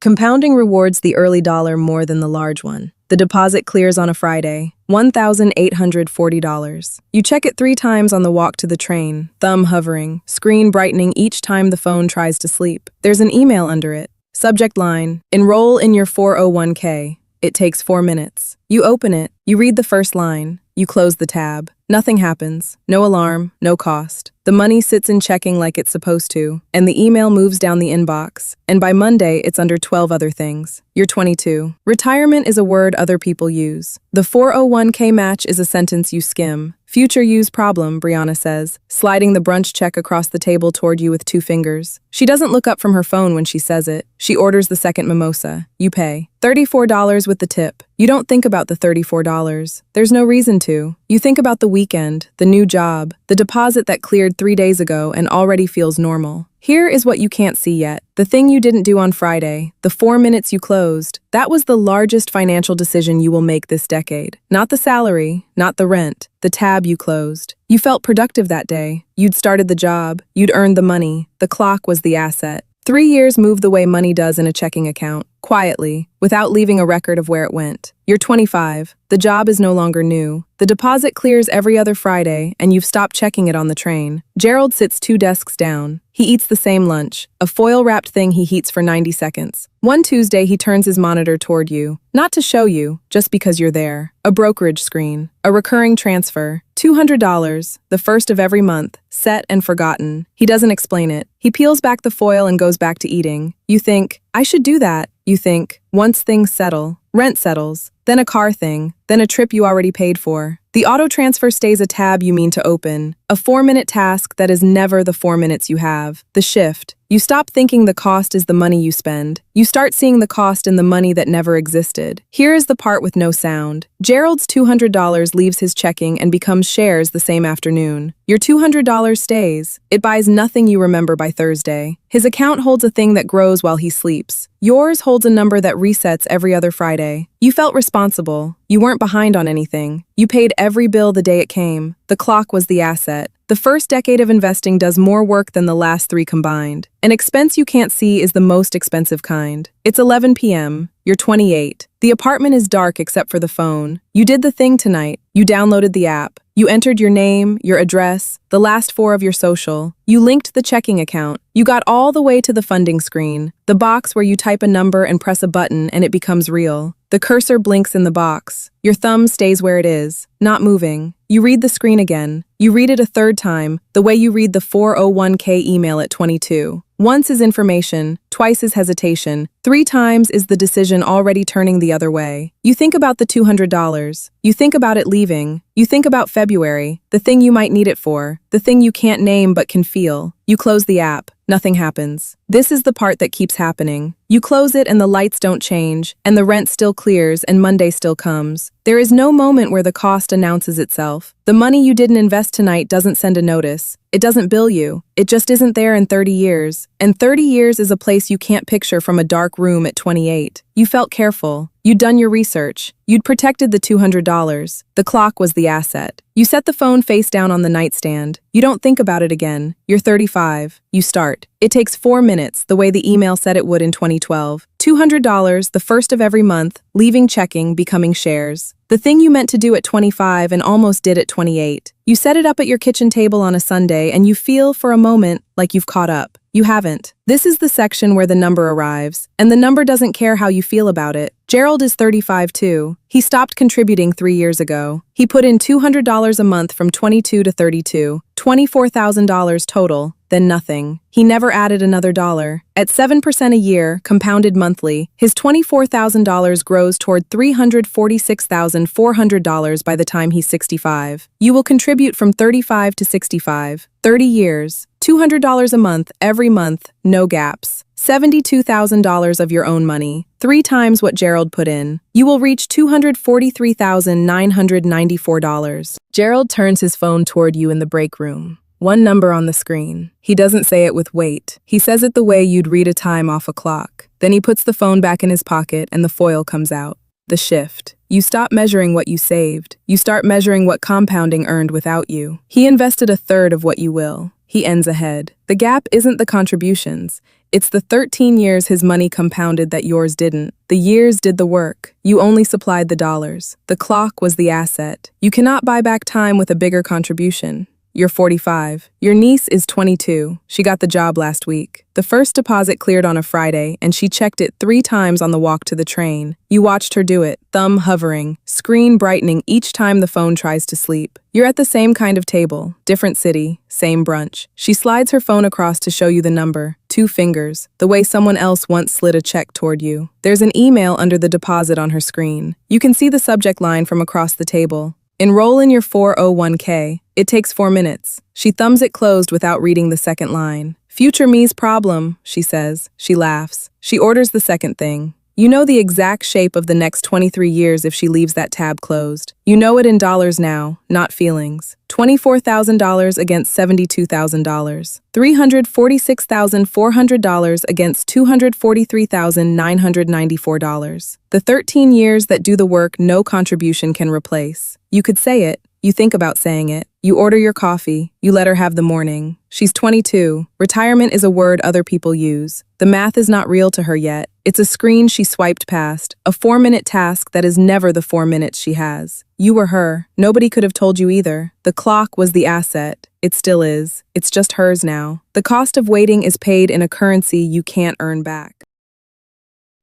Compounding rewards the early dollar more than the large one. The deposit clears on a Friday, $1,840. You check it 3 times on the walk to the train, thumb hovering, screen brightening each time the phone tries to sleep. There's an email under it. Subject line, enroll in your 401k. It takes 4 minutes. You open it, you read the first line, you close the tab. Nothing happens, no alarm, no cost. The money sits in checking like it's supposed to, and the email moves down the inbox, and by Monday it's under 12 other things. You're 22. Retirement is a word other people use. The 401k match is a sentence you skim. Future use problem, Brianna says, sliding the brunch check across the table toward you with 2 fingers. She doesn't look up from her phone when she says it. She orders the second mimosa. You pay. $34 with the tip. You don't think about the $34. There's no reason to. You think about the weekend, the new job, the deposit that cleared 3 days ago and already feels normal. Here is what you can't see yet. The thing you didn't do on Friday, the 4 minutes you closed, that was the largest financial decision you will make this decade. Not the salary, not the rent, the tab you closed. You felt productive that day. You'd started the job. You'd earned the money. The clock was the asset. 3 years move the way money does in a checking account, quietly, without leaving a record of where it went. You're 25. The job is no longer new. The deposit clears every other Friday, and you've stopped checking it on the train. Gerald sits 2 desks down. He eats the same lunch, a foil-wrapped thing he heats for 90 seconds. One Tuesday, he turns his monitor toward you, not to show you, just because you're there. A brokerage screen, a recurring transfer, $200, the first of every month, set and forgotten. He doesn't explain it. He peels back the foil and goes back to eating. You think, I should do that. You think, once things settle, rent settles, then a car thing, then a trip you already paid for. The auto transfer stays a tab you mean to open, a 4-minute task that is never the 4 minutes you have. The shift. You stop thinking the cost is the money you spend. You start seeing the cost in the money that never existed. Here is the part with no sound. Gerald's $200 leaves his checking and becomes shares the same afternoon. Your $200 stays. It buys nothing you remember by Thursday. His account holds a thing that grows while he sleeps. Yours holds a number that resets every other Friday. You felt responsible. You weren't behind on anything. You paid every bill the day it came. The clock was the asset. The first decade of investing does more work than the last 3 combined. An expense you can't see is the most expensive kind. It's 11 p.m. You're 28. The apartment is dark except for the phone. You did the thing tonight. You downloaded the app. You entered your name, your address, the last 4 of your social. You linked the checking account. You got all the way to the funding screen, the box where you type a number and press a button and it becomes real. The cursor blinks in the box. Your thumb stays where it is, not moving. You read the screen again. You read it a 3rd time, the way you read the 401k email at 22. Once is information, twice is hesitation, 3 times is the decision already turning the other way. You think about the $200. You think about it leaving. You think about February, the thing you might need it for, the thing you can't name but can feel. You close the app. Nothing happens. This is the part that keeps happening. You close it and the lights don't change, and the rent still clears and Monday still comes. There is no moment where the cost announces itself. The money you didn't invest tonight doesn't send a notice. It doesn't bill you. It just isn't there in 30 years. And 30 years is a place you can't picture from a dark room at 28. You felt careful. You'd done your research. You'd protected the $200. The clock was the asset. You set the phone face down on the nightstand. You don't think about it again. You're 35. You start. It takes 4 minutes, the way the email said it would in 2012. $200, the first of every month, leaving checking, becoming shares. The thing you meant to do at 25 and almost did at 28. You set it up at your kitchen table on a Sunday and you feel, for a moment, like you've caught up. You haven't. This is the section where the number arrives, and the number doesn't care how you feel about it. Gerald is 35 too. He stopped contributing 3 years ago. He put in $200 a month from 22 to 32, $24,000 total, then nothing. He never added another dollar. At 7% a year, compounded monthly, his $24,000 grows toward $346,400 by the time he's 65. You will contribute from 35 to 65, 30 years, $200 a month, every month, no gaps. $72,000 of your own money, 3 times what Gerald put in. You will reach $243,994. Gerald turns his phone toward you in the break room. One number on the screen. He doesn't say it with weight. He says it the way you'd read a time off a clock. Then he puts the phone back in his pocket and the foil comes out. The shift. You stop measuring what you saved. You start measuring what compounding earned without you. He invested 1/3 of what you will. He ends ahead. The gap isn't the contributions. It's the 13 years his money compounded that yours didn't. The years did the work. You only supplied the dollars. The clock was the asset. You cannot buy back time with a bigger contribution. You're 45. Your niece is 22. She got the job last week. The first deposit cleared on a Friday, and she checked it 3 times on the walk to the train. You watched her do it, thumb hovering, screen brightening each time the phone tries to sleep. You're at the same kind of table, different city, same brunch. She slides her phone across to show you the number, 2 fingers, the way someone else once slid a check toward you. There's an email under the deposit on her screen. You can see the subject line from across the table. Enroll in your 401k. It takes 4 minutes. She thumbs it closed without reading the second line. Future me's problem, she says. She laughs. She orders the second thing. You know the exact shape of the next 23 years if she leaves that tab closed. You know it in dollars now, not feelings. $24,000 against $72,000. $346,400 against $243,994. The 13 years that do the work no contribution can replace. You could say it. You think about saying it. You order your coffee. You let her have the morning. She's 22. Retirement is a word other people use. The math is not real to her yet. It's a screen she swiped past, a 4-minute task that is never the 4 minutes she has. You were her. Nobody could have told you either. The clock was the asset. It still is. It's just hers now. The cost of waiting is paid in a currency you can't earn back.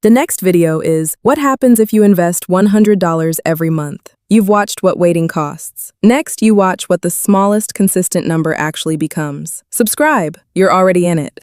The next video is, what happens if you invest $100 every month? You've watched what waiting costs. Next, you watch what the smallest consistent number actually becomes. Subscribe. You're already in it.